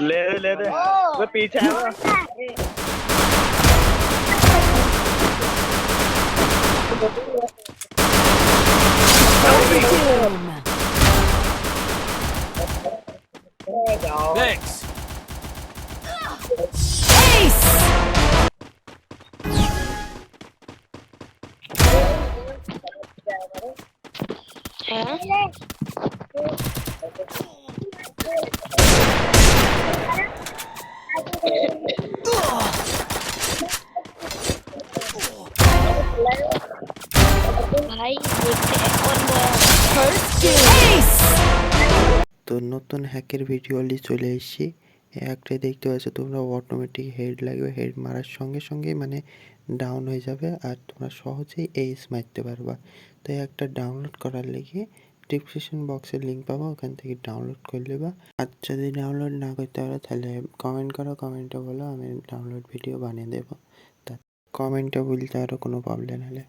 ले दे वो पीछे है वो। Boom! Thanks. Ace! भाई देखते हैं कौन गया। First kill! Ace! তো নতুন হ্যাকের ভিডিও নিয়ে চলে এসেছি। একটাই দেখতে পাচ্ছ তোমরা, অটোমেটিক হেড লাগবে, হেড মারার সঙ্গে সঙ্গেই মানে ডাউন হয়ে যাবে আর তোমরা সহজেই এইস মারতে পারবা। তো একটা ডাউনলোড করার লেগে ডিসক্রিপশন বক্সের লিঙ্ক পাবো, ওখান থেকে ডাউনলোড করে নেবা। আর যদি ডাউনলোড না করতে পারো তাহলে কমেন্ট করো, কমেন্টে বলো, আমি ডাউনলোড ভিডিও বানিয়ে দেবো। তা কমেন্টে বলতে আরও কোনো প্রবলেম হলে।